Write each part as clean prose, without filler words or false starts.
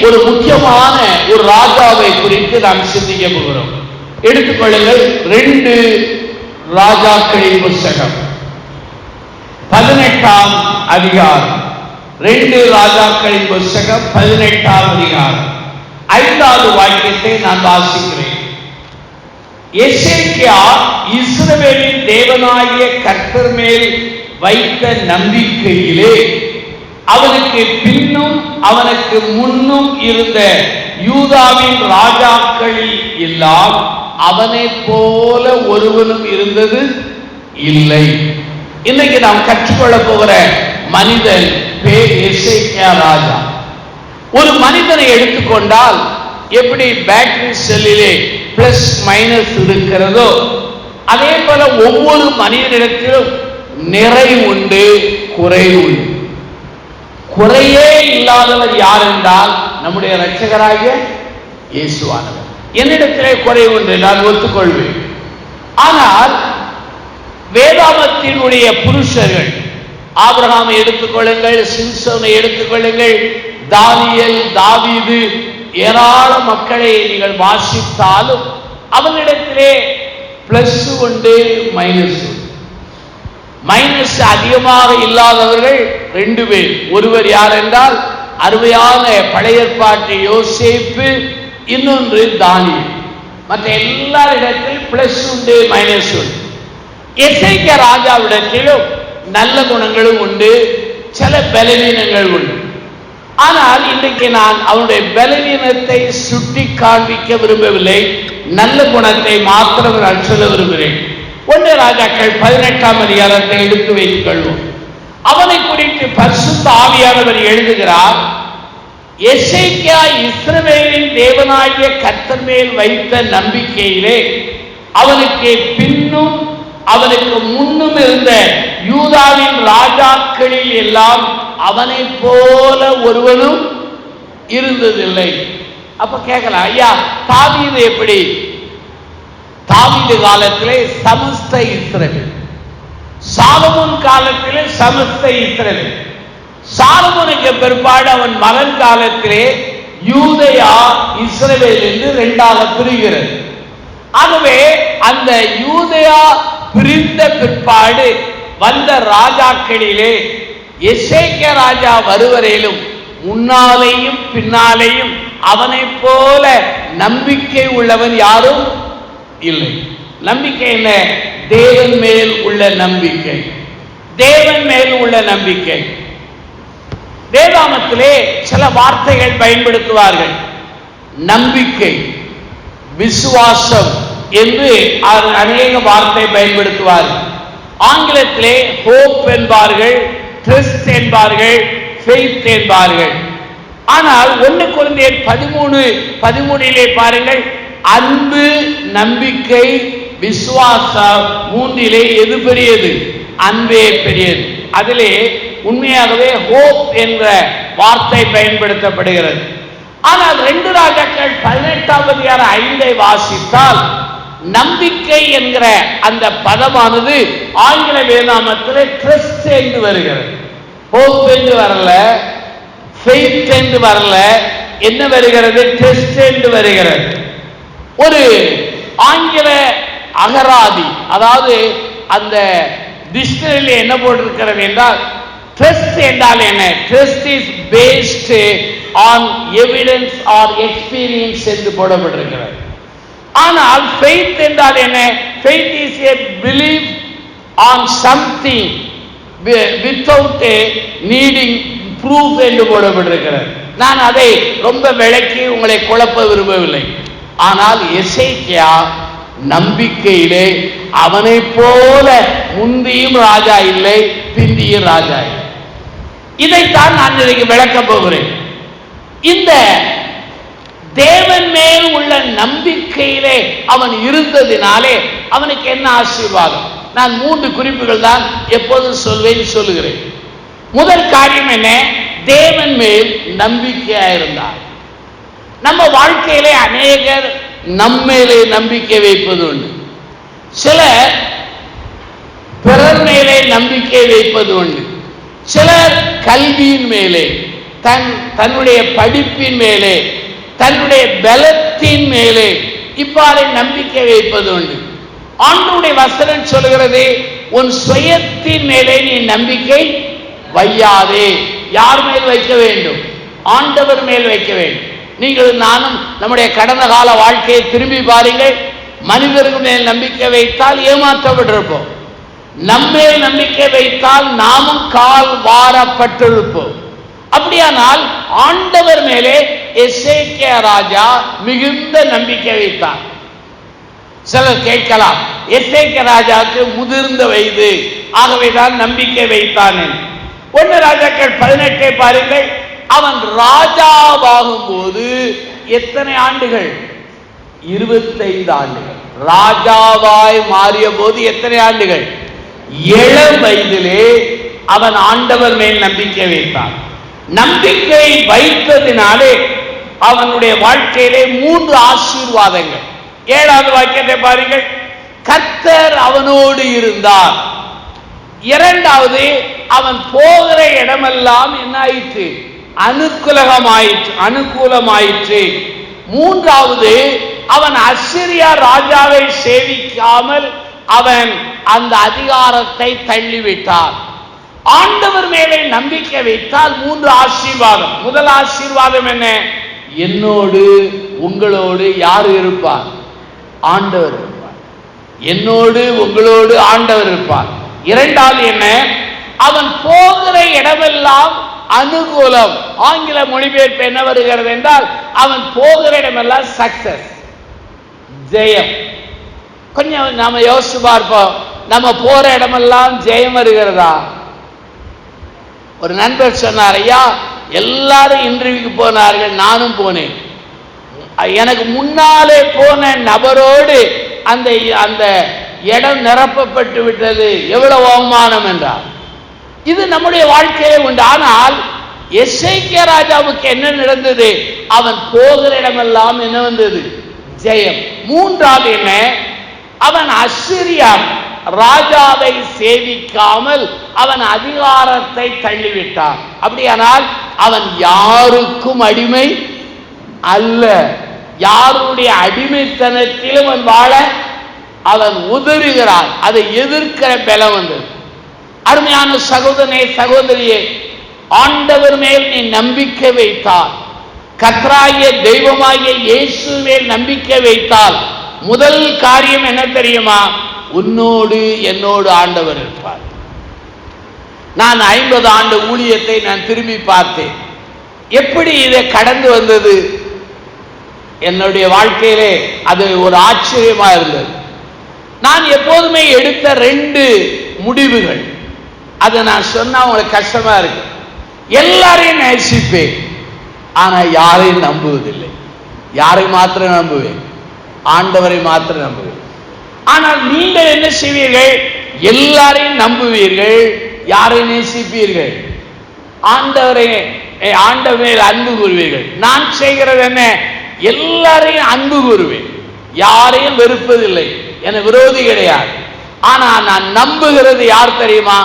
ஒரு முக்கியமான ஒரு ராஜாவை குறித்து நாம் சிந்திக்க போகிறோம். எடுத்துக்கொள்ளுங்கள் 2 ராஜாக்களின் புத்தகம் 18ஆம் அதிகாரம். 2 ராஜாக்களின் புத்தகம் 18ஆம் அதிகாரம் 5வது வாக்கியத்தை நான் வாசிக்கிறேன். எசேக்கியா இஸ்ரவேலின் தேவனாகிய கர்த்தர் மேல் வைத்த நம்பிக்கையிலே அவனுக்கு பின்னும் அவனுக்கு முன்னும் இருந்த யூதாவின் ராஜாக்களில் எல்லாம் அவனை போல ஒருவனும் இருந்தது இல்லை. இன்னைக்கு நாம் கற்றுக்கொள்ள போகிற மனிதன் பேர் எசேக்கியா ராஜா. ஒரு மனிதனை எடுத்துக்கொண்டால் எப்படி பேட்டரி செல்லிலே பிளஸ் மைனஸ் இருக்கிறதோ அதே போல ஒவ்வொரு மனிதனிடத்திலும் நிறை உண்டு, குறை உண்டு. குறையே இல்லாதவர் யார் என்றால் நம்முடைய இரட்சகராகிய இயேசுவானவர். என்னிடத்திலே குறை உண்டு, நான் ஒத்துக்கொள்வேன். ஆனால் வேதாகமத்தினுடைய புருஷர்கள், ஆபிரகாமை எடுத்துக்கொள்ளுங்கள், சிம்சோனை எடுத்துக்கொள்ளுங்கள், தானியேல், தாவீது, ஏராள மக்களை நீங்கள் வாசித்தாலும் அவர்களிடத்திலே பிளஸ் உண்டு, மைனஸ் உண்டு. மைனஸ் அதிகமாக இல்லாதவர்கள் 2 பேர். ஒருவர் யார் என்றால் அருமையான பழைய ஏற்பாட்டு யோசேப்பு, இன்னொன்று தானியேல். மற்ற எல்லாரிடத்திலும் பிளஸ் உண்டு, மைனஸ் உண்டு. எசேக்கியா ராஜாவிடத்திலும் நல்ல குணங்களும் உண்டு, சில பலவீனங்கள் உண்டு. ஆனால் இன்றைக்கு நான் அவனுடைய பலவீனத்தை சுட்டி காண்பிக்க விரும்பவில்லை, நல்ல குணத்தை மாத்திரம் நான் சொல்ல விரும்புகிறேன். 1 ராஜாக்கள் 18ஆம் அதிகாரத்தை எடுத்து வைத்துக் கொள்வோம். அவனை குறித்து பரிசுத்த ஆவியானவர் எழுதுகிறார். எசேக்கியா இஸ்ரவேலின் தேவனாகிய கர்த்தர் மேல் வைத்த நம்பிக்கையிலே அவனுக்கு பின்னும் அவனுக்கு முன்னும் இருந்த யூதாவின் ராஜாக்களில் எல்லாம் அவனை போல ஒருவனும் இருந்ததில்லை. அப்ப கேட்கலாம், ஐயா தாவீது எப்படி? தாவீது காலத்திலே சமஸ்த இஸ்ரவேல், சாலமோன் காலத்திலே சமஸ்த இஸ்ரவேல், சாலமோனுக்கு பிற்பாடு அவன் மகன் காலத்திலே யூதயா இஸ்ரவேல் என்று 2ஆக பிரிகிறது. ஆகவே அந்த யூதயா பிரிந்த பிற்பாடு வந்த ராஜாக்களிலே எசேக்கியா ராஜா வருவரையிலும் முன்னாலேயும் பின்னாலேயும் அவனை போல நம்பிக்கை உள்ளவன் யாரும் இல்லை. நம்பிக்கை என்ன? தேவன் மேல் உள்ள நம்பிக்கை. தேவன் மேல் உள்ள நம்பிக்கை. வேதாகமத்திலே சில வார்த்தைகள் பயன்படுத்துவார்கள். நம்பிக்கை, விசுவாசம் என்று அநேக வார்த்தை பயன்படுத்துவார்கள். ஆங்கிலத்திலே ஹோப் என்பார்கள், ட்ரஸ்ட் என்பார்கள், ஃபெய்த் என்பார்கள். ஆனால் 1 கொரிந்தியர் 13:13 பாருங்கள், அன்பு, நம்பிக்கை, விசுவாசம் 3 எது பெரியது? அன்பே பெரியது. அதிலே உண்மையாகவே ஹோப் என்ற வார்த்தை பயன்படுத்தப்படுகிறது. ஆனால் 2 ராஜாக்கள் 18ஆம் அதிகாரம் 5ஐ வாசித்தால் நம்பிக்கை என்கிற அந்த பதமானது ஆங்கில வேதாகமத்திலே ட்ரஸ்ட் என்று வருகிறது. ஹோப் என்று வரல, ஃபெய்த் என்று வரல, என்ன வருகிறது? ட்ரஸ்ட் என்று வருகிறது. ஒரு ஆங்கில அகராதி, அதாவது அந்த டிக்ஷனரியில் என்ன போட்டிருக்கிறது என்றால், ட்ரஸ்ட் என்றால் என்ன? Trust is based on evidence or experience என்று போடப்பட்டிருக்கிறது. ஆனால் ஃபெய்த் என்றால் என்ன? Faith is a belief on something without needing proof என்று போடப்பட்டிருக்கிறது. நான் அதை ரொம்ப விளக்கி உங்களை குழப்ப விரும்பவில்லை. ஆனால் எசேக்கியா நம்பிக்கையிலே அவனை போல முந்தியும் ராஜா இல்லை, பிந்தியும் ராஜா இல்லை. இதைத்தான் நான் இன்றைக்கு விளக்கப் போகிறேன். இந்த தேவன் மேல் உள்ள நம்பிக்கையிலே அவன் இருந்ததினாலே அவனுக்கு என்ன ஆசீர்வாதம்? நான் 3 குறிப்புகள் தான் எப்போதும் சொல்லுகிறேன். முதல் காரியம் என்ன? தேவன் மேல் நம்பிக்கையா இருந்தார். நம்ம வாழ்க்கையிலே அநேகர் நம்மேலே நம்பிக்கை வைப்பது உண்டு. சிலர் பிறர் மேலே நம்பிக்கை வைப்பது உண்டு. சிலர் கல்வியின் மேலே, தன்னுடைய படிப்பின் மேலே, தன்னுடைய பலத்தின் மேலே இவ்வாறு நம்பிக்கை வைப்பது உண்டு. ஆண்டவருடைய வசனம் சொல்கிறது, உன் சுயத்தின் மேலே நீ நம்பிக்கை வையாதே. யார் மேல் வைக்க வேண்டும்? ஆண்டவர் மேல் வைக்க வேண்டும். நீங்கள் நானும் நம்முடைய கடந்த கால வாழ்க்கையை திரும்பி பாருங்கள். மனிதர்கள் மேல் நம்பிக்கை வைத்தால் ஏமாற்றப்பட்டிருப்போம். நம்மேல் நம்பிக்கை வைத்தால் நாமும் கால் வாரப்பட்டிருப்போம். அப்படியானால் ஆண்டவர் மேலே எசேக்கியா ராஜா மிகுந்த நம்பிக்கை வைத்தார். சிலர் கேட்கலாம், எசேக்கியா ராஜாவுக்கு முதிர்ந்த வயது, ஆகவேதான் நம்பிக்கை வைத்தான். 1 ராஜாக்கள் 18 பாருங்கள். அவன் ராஜாவாகும் போது எத்தனை ஆண்டுகள்? 25 ஆண்டுகள். ராஜாவாய் மாறிய போது எத்தனை ஆண்டுகள்? 7 வயதிலே அவன் ஆண்டவர் மேல் நம்பிக்கை வைத்தான். நம்பிக்கை வைத்ததினாலே அவனுடைய வாழ்க்கையிலே 3 ஆசீர்வாதங்கள். 7வது வாக்கியத்தை பாருங்கள். கர்த்தர் அவனோடு இருந்தார். 2வது, அவன் போகிற இடமெல்லாம் என்ன ஆயிற்று? அனுகூலமாயிற்று. 3வது, அவன் அசிரியா ராஜாவை சேவிக்காமல் அவன் அந்த அதிகாரத்தை தள்ளிவிட்டார். ஆண்டவர் மேலே நம்பிக்கை வைத்தால் 3 ஆசீர்வாதம். முதல் ஆசீர்வாதம் என்ன? என்னோடு உங்களோடு யார் இருப்பார்? ஆண்டவர் இருப்பார். என்னோடு உங்களோடு ஆண்டவர் இருப்பார். 2வது என்ன? அவன் போகிற இடமெல்லாம் அனுகூலம். ஆங்கில மொழிபெயர்ப்பு என்ன வருகிறது என்றால், அவன் போகிற இடமெல்லாம் சக்சஸ், ஜெயம். கொஞ்சம் நாம யோசிச்சு பார்ப்போம், நம்ம போற இடமெல்லாம் ஜெயம் வருகிறதா? ஒரு நண்பர் சொன்னார், ஐயா எல்லாரும் இன்டர்வியூக்கு போனார்கள், நானும் போனேன். எனக்கு முன்னாலே போன நபரோடு அந்த அந்த இடம் நிரப்பப்பட்டு விட்டது, எவ்வளவு அவமானம் என்றார். இது நம்முடைய வாழ்க்கையே உண்டு. ஆனால் எசேக்கியா ராஜாவுக்கு என்ன நடந்தது? அவன் போகிற இடமெல்லாம் என்ன வந்தது? ஜெயம். 3வது என்ன? அவன் அசிரியா ராஜாவை சேவிக்காமல் அவன் அதிகாரத்தை தள்ளிவிட்டான். அப்படியானால் அவன் யாருக்கும் அடிமை அல்ல. யாருடைய அடிமைத்தனத்திலும் அவன் வாழ அவன் உதறுகிறான். அதை எதிர்க்கிற பலம் வந்தது. அருமையான சகோதரனே, சகோதரியே, ஆண்டவர் மேல் நீ நம்பிக்கை வைத்தால், கர்த்தராகிய தெய்வமாகிய இயேசு மேல் நம்பிக்கை வைத்தால், முதல் காரியம் என்ன தெரியுமா? உன்னோடு என்னோடு ஆண்டவர் இருப்பார். நான் 50 ஆண்டு ஊழியத்தை நான் திரும்பி பார்த்தேன். எப்படி இதை கடந்து வந்தது? என்னுடைய வாழ்க்கையிலே அது ஒரு ஆச்சரியமா இருந்தது. நான் எப்போதுமே எடுத்த 2 முடிவுகள், அதை நான் சொன்னா உங்களுக்கு கஷ்டமா இருக்கு. எல்லாரையும் நேசிப்பேன், ஆனா யாரையும் நம்புவதில்லை. யாரை மாத்திரம் நம்புவேன்? ஆண்டவரை மாத்திரம் நம்புவேன். ஆனால் நீங்கள் என்ன செய்வீர்கள்? எல்லாரையும் நம்புவீர்கள், யாரை நேசிப்பீர்கள்? ஆண்டவரை, ஆண்டவர் மேல் அன்பு கூறுவீர்கள். நான் செய்கிறது என்ன? எல்லாரையும் அன்பு கூறுவேன், யாரையும் வெறுப்பதில்லை, என விரோதி கிடையாது. ஆனா நான் நம்புகிறது யார் தெரியுமா?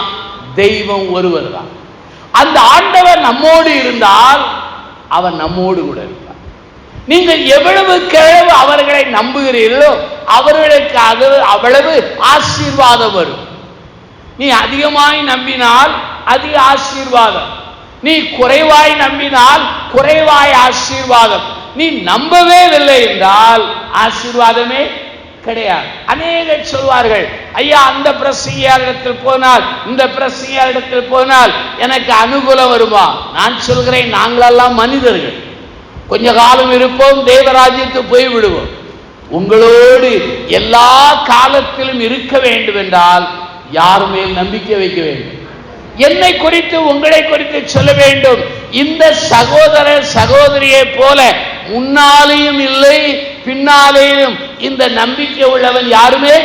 தெய்வம் ஒருவர் தான். அந்த ஆண்டவர் நம்மோடு இருந்தால் அவர் நம்மோடு கூட இருப்பார். நீங்கள் எவ்வளவுக்கு அவர்களை நம்புகிறீர்களோ அவர்களுக்கு அவ்வளவு ஆசீர்வாதம் வரும். நீ அதிகமாய் நம்பினால் அதிக ஆசீர்வாதம், நீ குறைவாய் நம்பினால் குறைவாய் ஆசீர்வாதம். நீ நம்பவே இல்லை என்றால் ஆசீர்வாதமே கிடையாது. அநேகர் சொல்வார்கள், ஐயா அந்த பிரசங்கியாரிடத்தில் போனால் இந்த பிரசங்கியாரிடத்தில் போனால் எனக்கு அனுகூலம் வருமா? நான் சொல்கிறேன், நாங்களெல்லாம் மனிதர்கள், கொஞ்ச காலம் இருப்போம், தேவராஜ்யத்துக்கு போய் விடுவோம். உங்களோடு எல்லா காலத்திலும் இருக்க வேண்டும் என்றால் யார் மேல் நம்பிக்கை வைக்க வேண்டும்? என்னை குறித்து உங்களை குறித்து சொல்ல வேண்டும். இந்த சகோதரர் சகோதரியை போல முன்னாலேயும் இல்லை பின்னாலேயும் இந்த நம்பிக்கை உள்ளவன் யாருமே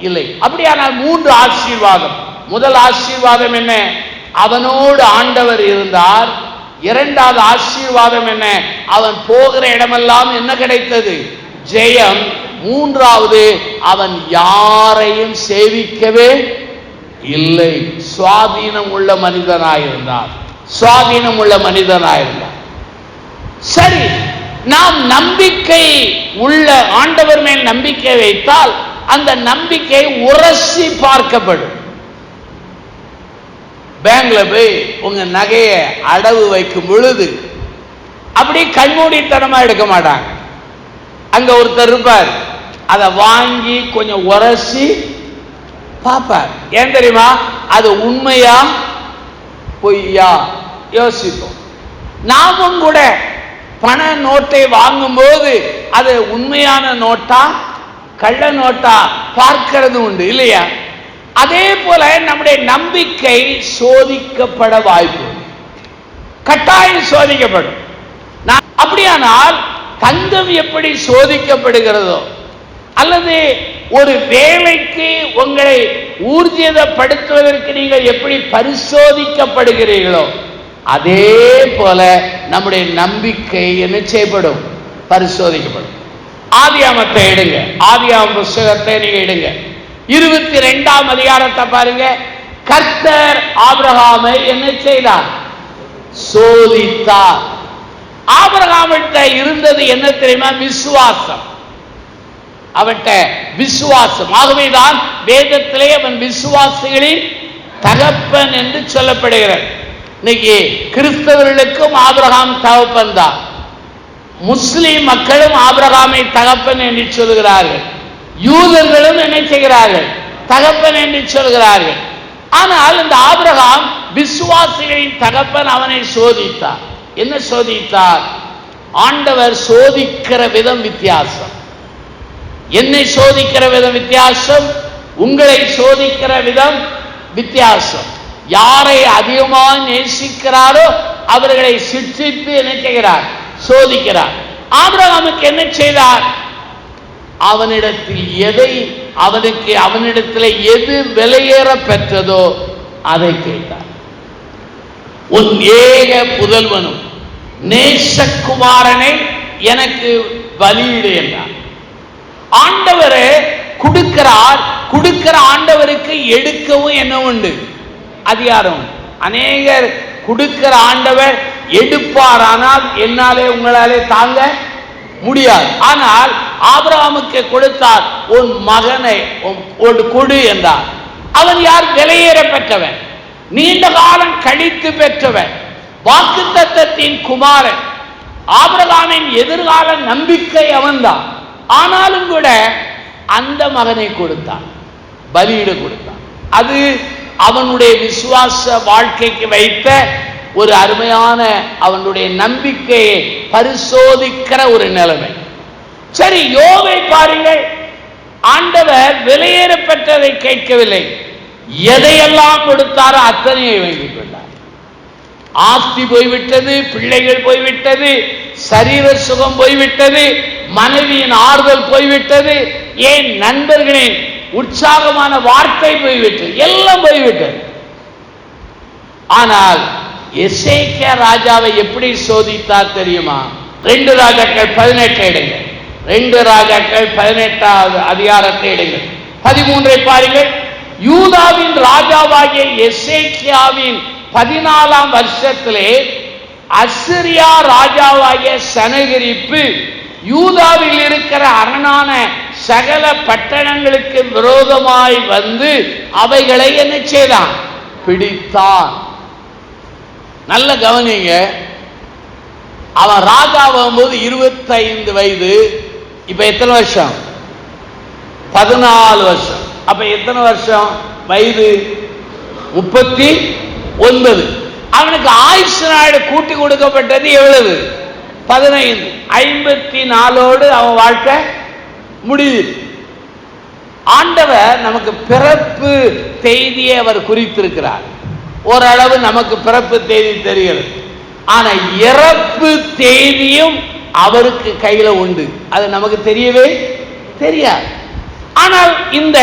இல்லை. அப்படியானால் 3 ஆசீர்வாதம். முதல் ஆசீர்வாதம் என்ன? அவனோடு ஆண்டவர் இருந்தார். 2வது ஆசீர்வாதம் என்ன? அவன் போகிற இடமெல்லாம் என்ன கிடைத்தது? ஜெயம். 3வது அவன் யாரையும் சேவிக்கவே இல்லை, சுவாதீனம் உள்ள மனிதனாயிருந்தார். சுவாதீனம் உள்ள மனிதனாயிருந்தார். சரி, நாம் நம்பிக்கை உள்ள ஆண்டவர் மேல் நம்பிக்கை வைத்தால் அந்த நம்பிக்கை உரசி பார்க்கப்படும். பேங்க்ல போய் உங்க நகையை அடவு வைக்கும் பொழுது அப்படி கண்மூடித்தனமா எடுக்க மாட்டாங்க. அங்க ஒருத்தர் இருப்பார், அதை வாங்கி கொஞ்சம் உரசி பார்ப்பார். ஏன் தெரியுமா? அது உண்மையா பொய்யா யோசிப்போம். நாமும் கூட பண நோட்டை வாங்கும் போது அது உண்மையான நோட்டா கள்ள நோட்டா பார்க்கிறது உண்டு இல்லையா? அதே போல நம்முடைய நம்பிக்கை சோதிக்கப்பட வாய்ப்பு, கட்டாயம் சோதிக்கப்படும். அப்படியானால் தங்கம் எப்படி சோதிக்கப்படுகிறதோ, அல்லது ஒரு வேலைக்கு உங்களை ஊர்ஜிதப்படுத்துவதற்கு நீங்கள் எப்படி பரிசோதிக்கப்படுகிறீர்களோ, அதே போல நம்முடைய நம்பிக்கை என்ன செய்யப்படும்? பரிசோதிக்கப்படும். ஆதியாமத்தை எடுங்க, ஆதியாம புஸ்தகத்தை நீங்க எடுங்க, 22ஆம் அதிகாரத்தை பாருங்க. கர்த்தர் ஆபிரகாமை என்ன செய்தார்? சோதித்தார். ஆபிரகாமிட்ட இருந்தது என்ன தெரியுமா? விசுவாசம். அவன்கிட்ட விசுவாசம். ஆகவேதான் வேதத்திலே அவன் விசுவாசிகளின் தகப்பன் என்று சொல்லப்படுகிறார். இன்னைக்கு கிறிஸ்தவர்களுக்கும் ஆபிரகாம் தகப்பன் தான். முஸ்லிம் மக்களும் ஆபிரகாமை தகப்பன் என்று சொல்கிறார்கள். யூதர்களும் என்ன செய்கிறார்கள்? தகப்பன் என்று சொல்கிறார்கள். ஆனால் இந்த ஆபிரகாம் விசுவாசிகளின் தகப்பன். அவனை சோதித்தார். என்ன சோதித்தார்? ஆண்டவர் சோதிக்கிற விதம் வித்தியாசம். என்னை சோதிக்கிற விதம் வித்தியாசம், உங்களை சோதிக்கிற விதம் வித்தியாசம். யாரை அதிகமாக நேசிக்கிறாரோ அவர்களை சிற்றித்து என்ன செய்கிறார்? சோதிக்கிறார். ஆபிரகாமுக்கு என்ன செய்தார்? அவனிடத்தில் எதை அவனிடத்தில் எது விலையேற பெற்றதோ அதை கேட்டார். உன் ஏக புதல்வனும் நேசகுமாரனை எனக்கு பலியிடு என்றார். ஆண்டவரே கொடுக்கிறார். கொடுக்கிற ஆண்டவருக்கு எடுக்கவும் என்ன உண்டு? அதிகாரம். அநேகர் கொடுக்கிற ஆண்டவர் எடுப்பார், ஆனால் என்னாலே உங்களாலே தாங்க முடியாது. ஆனால் ஆபிரகாமுக்கு கொடுத்தார். உன் மகனை கொடு என்றார். அவன் யார்? விலையேற பெற்றவன், நீண்ட காலம் கழித்து பெற்றவன், வாக்குத்தத்தத்தின் குமாரன். ஆபிரகாமின் எதிர்கால நம்பிக்கை அவன்தான். ஆனாலும் கூட அந்த மகனை கொடுத்தான், பலியிட கொடுத்தான். அது அவனுடைய விசுவாச வாழ்க்கைக்கு வைத்த ஒரு அருமையான அவனுடைய நம்பிக்கையை பரிசோதிக்கிற ஒரு நிலைமை. சரி, யோபை பாருங்கள். ஆண்டவர் விலையேற பெற்றதை கேட்கவில்லை, எதையெல்லாம் கொடுத்தாரோ அத்தனையை வேண்டிக் கொண்டார். ஆஸ்தி போய்விட்டது, பிள்ளைகள் போய்விட்டது, சரீர சுகம் போய்விட்டது, மனைவியின் ஆறுதல் போய்விட்டது, ஏன் நண்பர்களின் உற்சாகமான வார்த்தை போய்விட்டது, எல்லாம் போய்விட்டது. ஆனால் எசேக்கியா ராஜாவை எப்படி சோதித்தார் தெரியுமா? 2 ராஜாக்கள் 18 எடுங்க, 2 ராஜாக்கள் 18வது அதிகாரத்தை எடுங்க, 13 பாருங்கள். யூதாவின் ராஜாவாகிய எசேக்கியாவின் 14ஆம் வருஷத்திலே அசிரியா ராஜாவாகிய சனகரிப்பு யூதாவில் இருக்கிற அரணான சகல பட்டணங்களுக்கு விரோதமாய் வந்து அவைகளை என்ன செய்தான்? பிடித்தான். நல்ல கவனிங்க. அவன் ராஜாவும் போது 25 வயது. இப்ப எத்தனை வருஷம்? 14 வருஷம். அப்ப எத்தனை வருஷம் வயது? 39. அவனுக்கு ஆயுசு நாடு கூட்டி கொடுக்கப்பட்டது எவ்வளவு? 15. 54ஓடு அவன் வாழ்க்கை முடியுது. ஆண்டவர் நமக்கு பிறப்பு தேதியை அவர் குறித்திருக்கிறார். ஓரளவு நமக்கு பிறப்பு தேதி தெரிகிறது. ஆனா இறப்பு தேதியும் அவருக்கு கையில உண்டு. அது நமக்கு தெரியவே தெரியாது. ஆனால் இந்த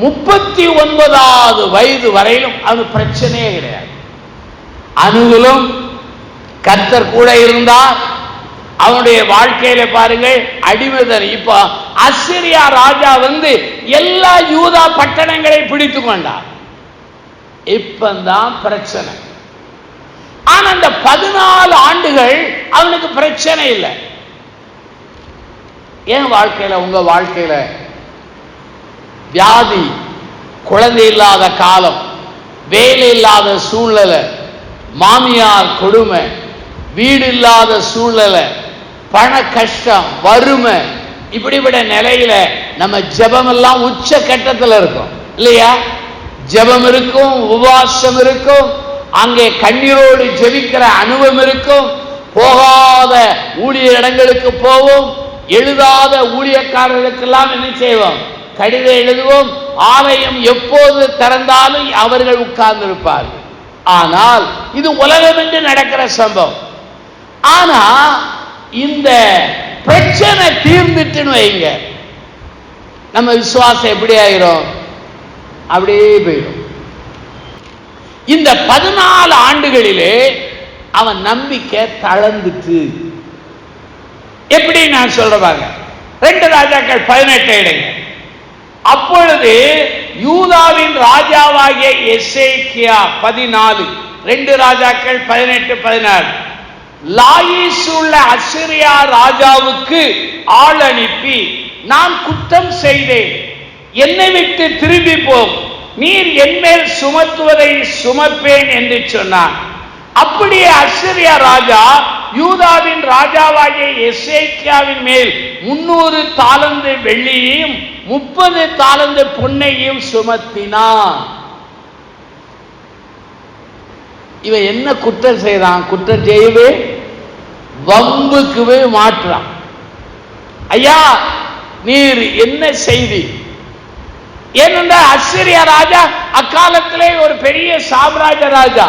39வது வயது வரையிலும் அது பிரச்சனையே கிடையாது. அனுகூலம் கர்த்தர் கூட இருந்தார். அவனுடைய வாழ்க்கையில பாருங்கள், அடிமைதன். இப்ப அசிரியா ராஜா வந்து எல்லா யூதா பட்டணங்களை பிடித்து கொண்டார். இப்பதான் பிரச்சனை. ஆனா அந்த 14 ஆண்டுகள் அவனுக்கு பிரச்சனை இல்லை. என் வாழ்க்கையில, உங்க வாழ்க்கையில வியாதி, குழந்தை இல்லாத காலம், வேலை இல்லாத சூழ்நிலை, மாமியார் கொடுமை, வீடு இல்லாத சூழ்நிலை, பண கஷ்டம், வறுமை, இப்படிப்பட்ட நிலையில நம்ம ஜெபம் எல்லாம் உச்ச கட்டத்தில் இருக்கும் இல்லையா? ஜெபம் இருக்கும், உபவாசம் இருக்கும், அங்கே கண்ணீரோடு ஜெபிக்கிற அனுபவம் இருக்கும். போகாத ஊழிய இடங்களுக்கு போவோம், எழுதாத ஊழியக்காரர்களுக்கெல்லாம் என்ன செய்வோம்? கடிதம் எழுதுவோம். ஆலயம் எப்போது திறந்தாலும் அவர்கள் உட்கார்ந்து இருப்பார்கள். ஆனால் இது உலகம் என்று நடக்கிற சம்பவம். ஆனா இந்த பிரச்சனை தீர்ந்துட்டுன்னு வைங்க, நம்ம விசுவாசம் எப்படி ஆயிரும்? அப்படியே போயிடும். இந்த 14 ஆண்டுகளிலே அவன் நம்பிக்கை தளர்ந்துட்டு. எப்படி நான் சொல்றவாங்க, 2 ராஜாக்கள் 18 எடுங்க. அப்பொழுது யூதாவின் ராஜாவாகிய எசேக்கியா 14, 2 ராஜாக்கள் 18-14, லாயீஸ் உள்ள அசிரியா ராஜாவுக்கு ஆள் அனுப்பி, நான் குற்றம் செய்தேன், என்னை விட்டு திரும்பி போம், நீர் என்மேல் சுமத்துவதை சுமப்பேன் என்று சொன்னான். அப்படியே அசிரியா ராஜா யூதாவின் ராஜாவாகிய எசேக்கியாவின் மேல் 300 தாலந்து வெள்ளியையும் 30 தாலந்து பொன்னையும் சுமத்தினான். இவன் என்ன குற்றம் செய்தான்? குற்றம் செய்யவே வம்புக்குவே மாற்றான். ஐயா, நீர் என்ன செய்தி? ஏனென்றால் அசிரியா ராஜா அக்காலத்திலே ஒரு பெரிய சாம்ராஜ்ய ராஜா,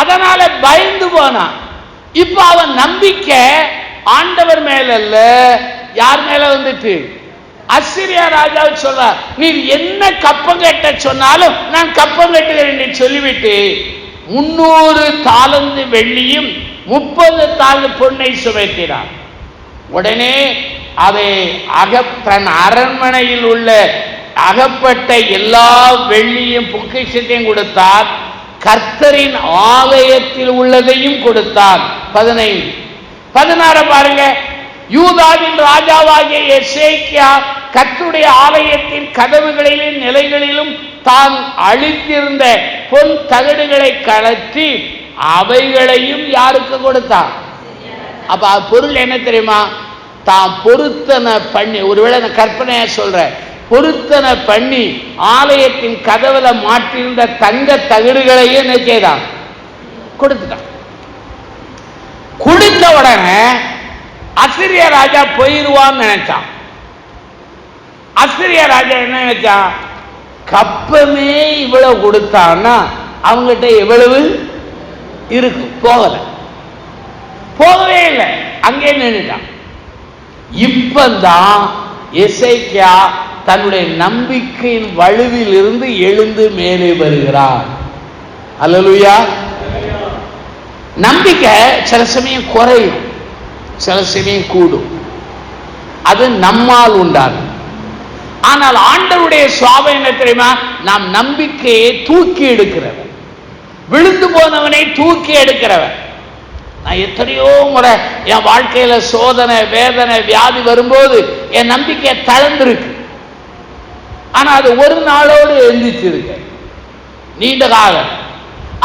அதனால பயந்து போனான். இப்ப அவன் நம்பிக்கை ஆண்டவர் மேல அல்ல, யார் மேல வந்துட்டு? அசிரியா ராஜா சொல்ற, நீர் என்ன கப்பம் கட்ட சொன்னாலும் நான் கப்பம் கட்டுகிறேன் சொல்லிவிட்டு 300 தாலந்து வெள்ளியும் 30 தாலந்து பொன்னை சுமத்தினான். உடனே அதை தன் அரண்மனையில் உள்ள அகப்பட்ட எல்லா வெள்ளியும் பொக்கிஷத்தையும் கொடுத்தார், கர்த்தரின் ஆலயத்தில் உள்ளதையும் கொடுத்தார். 15, 16 பாருங்க. யூதாவின் ராஜாவாகிய எசேக்கியா கர்த்தருடைய ஆலயத்தின் கதவுகளிலும் நிலைகளிலும் தான் அழித்திருந்த பொன் தகடுகளை கழற்றி அவைகளையும் யாருக்கு கொடுத்தான்? அப்ப பொருள் என்ன தெரியுமா? தான் பொருத்தனை பண்ணி, ஒருவேளை நான் கற்பனையா சொல்றேன், பொருத்தனை பண்ணி ஆலயத்தின் கதவுல மாட்டிருந்த தங்க தகடுகளையும் என்ன செய்தான்? கொடுத்துட்டான். கொடுத்த உடனே அசிரியா ராஜா போயிருவான்னு நினைச்சான். அசிரியா ராஜா என்ன நினைச்சான்? கப்பமே இவ்வளவு கொடுத்தான்னா அவங்ககிட்ட எவ்வளவு இருக்கு? போகவே இல்லை, அங்கே நின்றுட்டான். இப்பந்தான் எசேக்கியா தன்னுடைய நம்பிக்கையின் வலுவில் இருந்து எழுந்து மேலே வருகிறார். அல்லேலூயா. நம்பிக்கை சில சமயம் குறையும், சில சமயம் கூடும், அது நம்மால் உண்டாகும். ஆனால் ஆண்டவருடைய சுவாபம் என்ன தெரியுமா? நாம் நம்பிக்கையை தூக்கி எடுக்கிறவன், விழுந்து போனவனை தூக்கி எடுக்கிறவன். நான் எத்தனையோ முறை என் வாழ்க்கையில சோதனை, வேதனை, வியாதி வரும்போது என் நம்பிக்கை தளர்ந்திருக்கு. ஆனா அது ஒரு நாளோடு எழுந்திச்சிருக்கு, நீண்ட காலம்.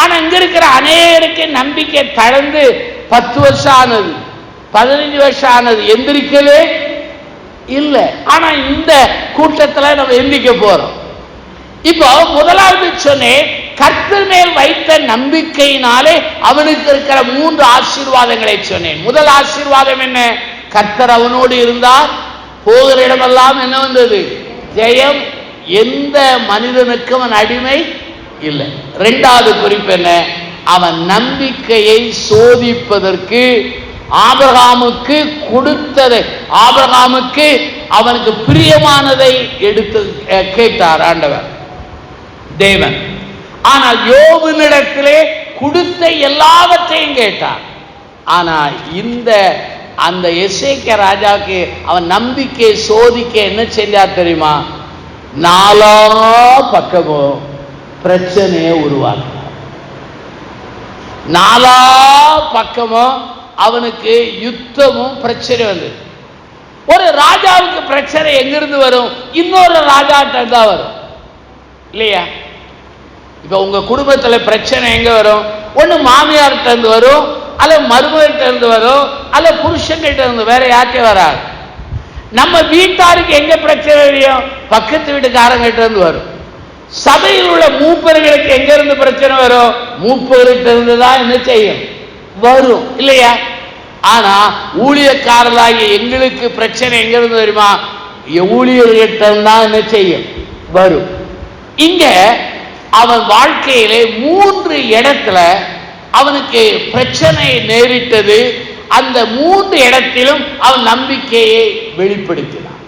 ஆனா இங்க இருக்கிற அநேகருக்கு நம்பிக்கை தளர்ந்து 10 வருஷம் ஆனது, 15 வருஷம் ஆனது, எந்திரிக்கவே இல்லை. ஆனா இந்த கூட்டத்தில் நம்ம எந்திரிக்க போறோம். இப்போ முதலாவது சொன்னேன், கர்த்தர் மேல் வைத்த நம்பிக்கையினாலே அவனுக்கு இருக்கிற 3 ஆசீர்வாதங்களை சொன்னேன். முதல் ஆசீர்வாதம் என்ன? கர்த்தர் அவனோடு இருந்தார், போகிற இடமெல்லாம் என்ன வந்தது? ஜெயம். எந்த மனிதனுக்கும் அவன் அடிமை இல்லை. 2வது குறிப்பு என்ன? அவன் நம்பிக்கையை சோதிப்பதற்கு ஆபிரகாமுக்கு கொடுத்ததை, ஆபிரகாமுக்கு அவனுக்கு பிரியமானதை எடுத்து கேட்டார் ஆண்டவர் தேவன். ஆனால் யோபுவினிடத்திலே கொடுத்த எல்லாவற்றையும் கேட்டார். ஆனா அந்த எசேக்கியா ராஜாவுக்கு அவன் நம்பிக்கை சோதிக்க என்ன செஞ்சார் தெரியுமா? 4 பக்கமும் பிரச்சனையை உருவாக்கினார். நாலா பக்கமும் அவனுக்கு யுத்தமும் பிரச்சனை வந்தது. ஒரு ராஜாவுக்கு பிரச்சனை எங்கிருந்து வரும்? இன்னொரு ராஜாட்ட தான் வரும் இல்லையா? இப்ப உங்க குடும்பத்துல பிரச்சனை எங்க வரும்? ஒண்ணு மாமியார்கிட்ட இருந்து வரும், அல்ல மருமகிட்ட இருந்து வரும், அல்ல புருஷன்கிட்ட இருந்து, வேற யார்கிட்ட வராது. நம்ம வீட்டாருக்கு எங்க பிரச்சனை வரும்? பக்கத்து வீட்டுக்காரங்கிட்ட இருந்து வரும். சபையில் உள்ள மூப்பர்களுக்கு எங்க இருந்து பிரச்சனை வரும்? மூப்பர்கிட்ட இருந்து தான் என்ன செய்யும்? வரும் இல்லையா? ஆனா ஊழியக்காரர்களாகிய எங்களுக்கு பிரச்சனை எங்க இருந்து வருமா? ஊழியர்கிட்ட தான் என்ன செய்யும்? வரும். இங்க அவன் வாழ்க்கையிலே 3 இடத்துல அவனுக்கு பிரச்சனை நேரிட்டது. அந்த 3 இடத்திலும் அவன் நம்பிக்கையை வெளிப்படுத்தினான்.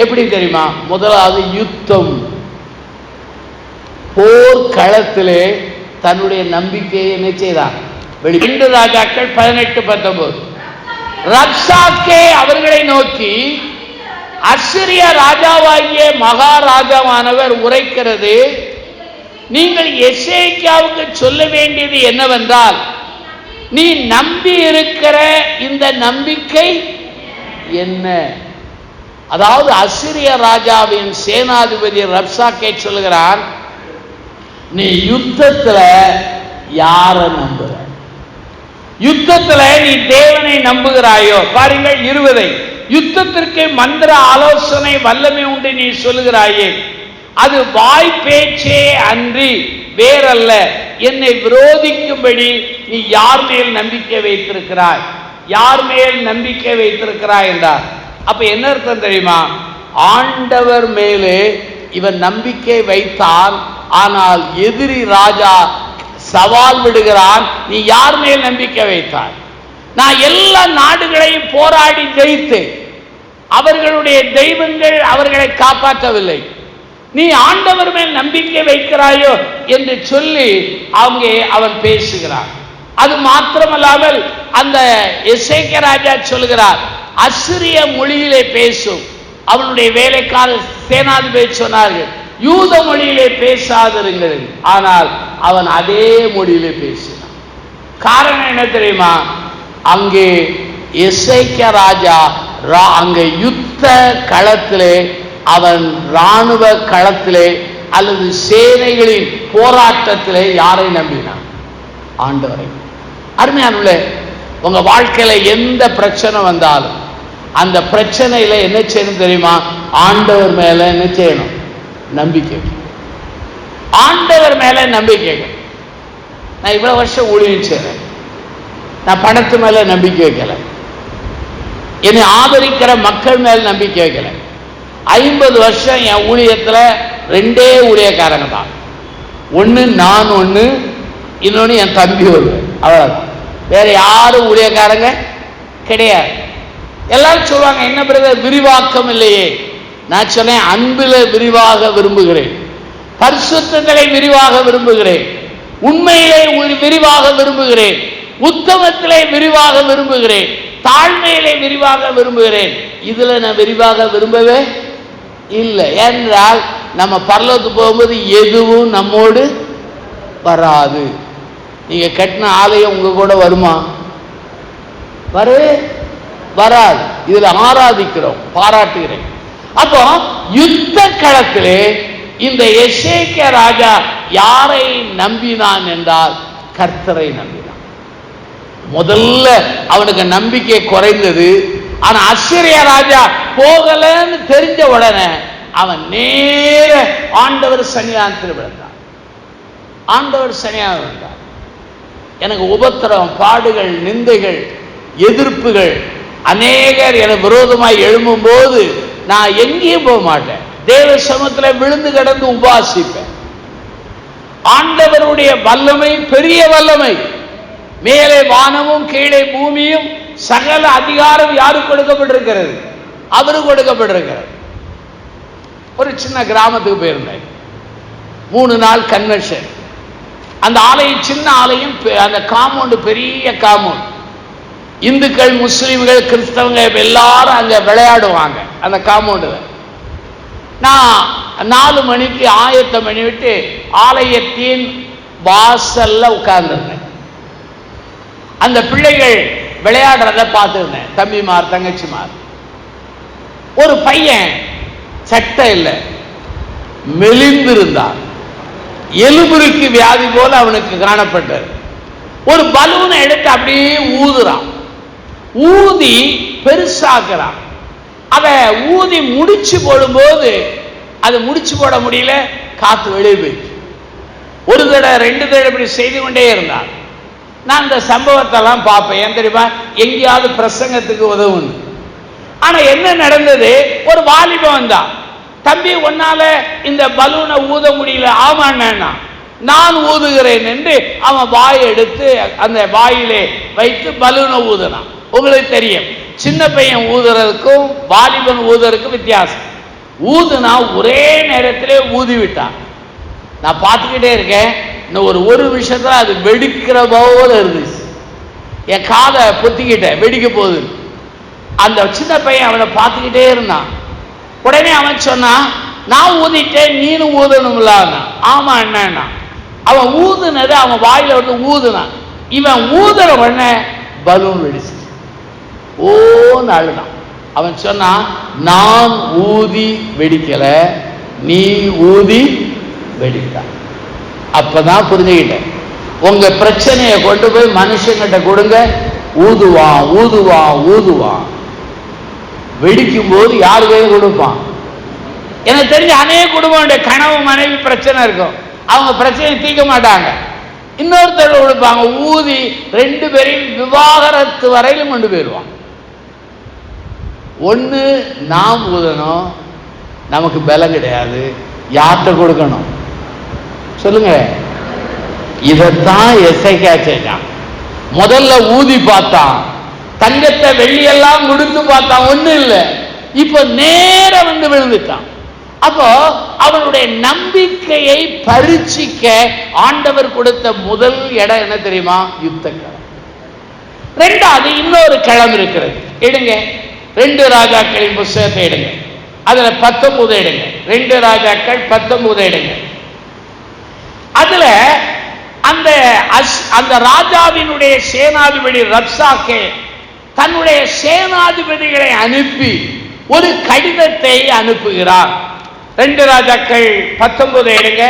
எப்படி தெரியுமா? முதலாவது யுத்தம், போர்க்களத்திலே தன்னுடைய நம்பிக்கையை என்ன செய்தான்? 2 ராஜாக்கள் 18-19. ரப்சாக்கே அவர்களை நோக்கி, அசிரிய ராஜாவாகிய மகாராஜாவானவர் உரைக்கிறது, நீங்கள் எசேக்கியாவுக்கு சொல்ல வேண்டியது என்னவென்றால், நீ நம்பி இருக்கிற இந்த நம்பிக்கை என்ன? அதாவது அசிரிய ராஜாவின் சேனாதிபதி ரப்சாக்கே சொல்லுகிறான், நீ யுத்தத்துல யார நம்புற? யுத்தத்துல நீ தேவனை நம்புகிறாயோ? பாருங்கள் 20. யுத்தத்திற்கு மந்திர ஆலோசனை வல்லமை உண்டு நீ சொல்லுகிறாயே, அது வாய் பேச்சே அன்றி வேறல்ல. என்னை விரோதிக்கும்படி நீ யார் மேல் நம்பிக்கை வைத்திருக்கிறாய்? யார் மேல் நம்பிக்கை வைத்திருக்கிறாய் என்றார். அப்ப என்ன அர்த்தம் தெரியுமா? ஆண்டவர் மேலே இவன் நம்பிக்கை வைத்தால், ஆனால் எதிரி ராஜா சவால் விடுகிறான், நீ யார் மேல் நம்பிக்கை வைத்தாய்? நான் எல்லா நாடுகளையும் போராடி ஜெயித்தேன், அவர்களுடைய தெய்வங்கள் அவர்களை காப்பாற்றவில்லை, நீ ஆண்டவர் மேல் நம்பிக்கை வைக்கிறாயோ என்று சொல்லி அங்கே அவன் பேசுகிறான். அது மாத்திரமல்லாமல் அந்த எசேக்கியா ராஜா சொல்கிறார், அசிரிய மொழியிலே பேசும். அவனுடைய வேலைக்கார சேனாதிபதி சொன்னார்கள், யூத மொழியிலே பேசாதிருங்கள். ஆனால் அவன் அதே மொழியிலே பேசினான். காரணம் என்ன தெரியுமா? அங்கே எசேக்கியா ராஜா அங்கே யுத்த களத்திலே, அவன் இராணுவ களத்திலே அல்லது சேனைகளின் போராட்டத்திலே யாரை நம்பினான்? ஆண்டவரை. அருமையானவர்களே, உங்க வாழ்க்கையில எந்த பிரச்சனை வந்தாலும் அந்த பிரச்சனையில என்ன செய்யணும் தெரியுமா? ஆண்டவர் மேல என்ன செய்யணும்? நம்பிக்கை. ஆண்டவர் மேல நம்பிக்கை. நான் இவ்வளவு வருஷம் ஊழியம் செய்றேன், நான் பணத்து மேல நம்பிக்கை வைக்கல, என்னை ஆதரிக்கிற மக்கள் மேல நம்பிக்கை வைக்கல. 50 வருஷம் என் ஊழியத்துல 2 ஊழியக்காரங்க தான். ஒண்ணு நான், ஒண்ணு இன்னொன்னு என் தம்பி ஒருவர், அவ்வளவுதான். வேற யாரும் ஊழியக்காரங்க கிடையாது. எல்லாரும் சொல்லுவாங்க, என்ன பிரதர் விரிவாக்கம் இல்லையே? நான் சொன்னேன், அன்பில விரிவாக விரும்புகிறேன், பரிசுத்தத்திலே விரிவாக விரும்புகிறேன், உண்மையிலே விரிவாக விரும்புகிறேன், உத்தமத்திலே விரிவாக விரும்புகிறேன், தாழ்மையிலே விரிவாக விரும்புகிறேன். இதுல நான் விரிவாக விரும்பவே இல்லை. என்றால் நம்ம பரலோகத்துக்கு போகும்போது எதுவும் நம்மோடு வராது. நீங்க கட்டின ஆலயம் உங்க கூட வருமா? வரவே வராது. இதுல ஆராதிக்கிறோம், பாராட்டுகிறேன். அப்போ யுத்த களத்திலே இந்த எசேக்கியா ராஜா யாரை நம்பினான் என்றால் கர்த்தரை நம்பினான். முதல்ல அவனுக்கு நம்பிக்கை குறைந்தது. ஆனா அசிரிய ராஜா போகலன்னு தெரிஞ்ச உடனே அவன் நேர ஆண்டவர் சன்னிதானத்தில் விழுந்தான். ஆண்டவர் சன்னிதானம் விழுந்தான். எனக்கு உபத்திரம், பாடுகள், நிந்தைகள், எதிர்ப்புகள் அநேகர் எனக்கு விரோதமாய் எழும்பும் போது நான் எங்கேயும் போக மாட்டேன், தேவ சமூகத்தில் விழுந்து கிடந்து உபாசிப்பேன். ஆண்டவருடைய வல்லமை பெரிய வல்லமை. மேலே வானமும் கீழே பூமியும் சகல அதிகாரம் யாருக்கு கொடுக்கப்பட்டிருக்கிறது? அவருக்கு கொடுக்கப்பட்டிருக்கிறது. ஒரு சின்ன கிராமத்துக்கு போயிருந்தேன், 3 நாள் கன்வென்ஷன். அந்த ஆலயம் சின்ன ஆலயம், அந்த காம்பவுண்ட் பெரிய காம்பவுண்ட். இந்துக்கள், முஸ்லிம்கள், கிறிஸ்தவங்க எல்லாரும் அங்க விளையாடுவாங்க அந்த காம்பவுண்டில். நான் 4 மணிக்கு ஆயத்தம் பண்ணி விட்டு ஆலயத்தின் வாசல்ல உட்கார்ந்துருந்தேன். அந்த பிள்ளைகள் விளையாடுறத பார்த்துருந்தேன், தம்பிமார் தங்கச்சிமார். ஒரு பையன் சட்டை இல்லை, மெலிந்திருந்தான், எலும்புருக்கு வியாதி போல அவனுக்கு காணப்பட்டது. ஒரு பலூனை எடுத்து அப்படியே ஊதுறான், ஊதி பெருசாக்குறான். அதை ஊதி முடிச்சு போடும்போது அது முடிச்சு போட முடியல, காத்து வெளியே போயிடுச்சு. ஒரு தடவை 2 தடவை இப்படி செய்து கொண்டே இருந்தான். நான் இந்த சம்பவத்தெல்லாம் பார்ப்பேன், ஏன் தெரியுமா, எங்கேயாவது பிரசங்கத்துக்கு உதவும். ஆனா என்ன நடந்தது, ஒரு வாலிபன் வந்தான், தம்பி உன்னால இந்த பலூனை ஊத முடியல. ஆமாண்ணா, நான் ஊதுகிறேன் என்று அவன் வாயை எடுத்து அந்த வாயிலே வைத்து பலூனை ஊதுனான். உங்களுக்கு தெரியும், சின்ன பையன் ஊதுறதுக்கும் வாலிபன் ஊதுறதுக்கும் வித்தியாசம். ஊதுனா ஒரே நேரத்திலே ஊதி விட்டான். நான் பார்த்துக்கிட்டே இருக்கேன், இன்னும் ஒரு விஷயத்துல அது வெடிக்கிற போல இருந்துச்சு. என் காதை பொத்திக்கிட்டேன், வெடிக்க போகுது. அந்த சின்ன பையன் அவனை பார்த்துக்கிட்டே இருந்தான். உடனே அவன் சொன்னான், நான் ஊதிட்டேன், நீனும் ஊதணும்ல. ஆமா என்ன, அவன் ஊதுனது அவன் வாயில வந்து ஊதுனான். இவன் ஊதுற உடனே பலூன் வெடிச்சு ஓன்னு அழுதான். அவன் சொன்னான், நான் ஊதி வெடிக்கல, நீ ஊதி வெடித்த. அப்பதான் புரிஞ்சுக்கிட்டேன், உங்க பிரச்சனையை கொண்டு போய் மனுஷங்கிட்ட கொடுங்க, ஊதுவான் ஊதுவான் ஊதுவான். வெடிக்கும் போது யாரு கையும் கொடுப்பான்? எனக்கு தெரிஞ்ச அநேக குடும்பம் கனவு மனைவி பிரச்சனை இருக்கும், அவங்க பிரச்சனையை தீர்க்க மாட்டாங்க, இன்னொருத்தர் கொடுப்பாங்க. ஊதி 2 பேரையும் விவாகரத்து வரையிலும் கொண்டு போயிடுவான். ஒண்ணு நாம் ஊதணும், நமக்கு பலம் கிடையாது, யார்கிட்ட கொடுக்கணும் சொல்லுங்க. இதத்தான் எசேக்கியா செஞ்சான். முதல்ல ஊதி பார்த்தான், தங்கத்தை வெள்ளியெல்லாம் கொடுத்து பார்த்தான், ஒண்ணு இல்லை. இப்ப நேர வந்து விழுந்துட்டான். அப்போ அவனுடைய நம்பிக்கையை பரீட்சிக்க ஆண்டவர் கொடுத்த முதல் இடம் என்ன தெரியுமா? யுத்த களம். 2வது இன்னொரு களம் இருக்கிறது, எடுங்க 2 ராஜாக்களின் புத்தகத்தை எடுங்க, அதுல 19 எடுங்க. 2 ராஜாக்கள் 19 எடுங்க. அதுல அந்த ராஜாவினுடைய சேனாதிபதி ரப்சாக்கே தன்னுடைய சேனாதிபதிகளை அனுப்பி ஒரு கடிதத்தை அனுப்புகிறார். 2 ராஜாக்கள் 19 எடுங்க,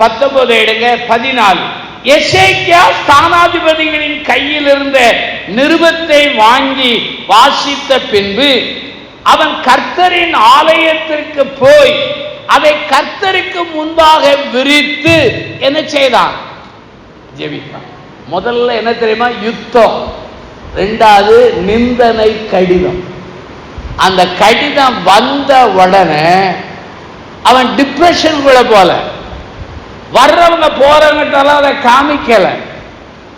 19 எடுங்க, 14. எசேக்கியா ஸ்தானாதிபதிகளின் கையில் இருந்த நிருபத்தை வாங்கி வாசித்த பின்பு அவன் கர்த்தரின் ஆலயத்திற்கு போய் அதை கர்த்தருக்கு முன்பாக விரித்து என்ன செய்தான்? ஜெபித்தான். முதல்ல என்ன தெரியுமா? யுத்தம். 2வது நிந்தனை கடிதம். அந்த கடிதம் வந்த உடனே அவன் டிப்ரெஷனுக்குள்ள போல, வர்றவங்க போறவங்கிட்டலாம் அதை காமிக்கல.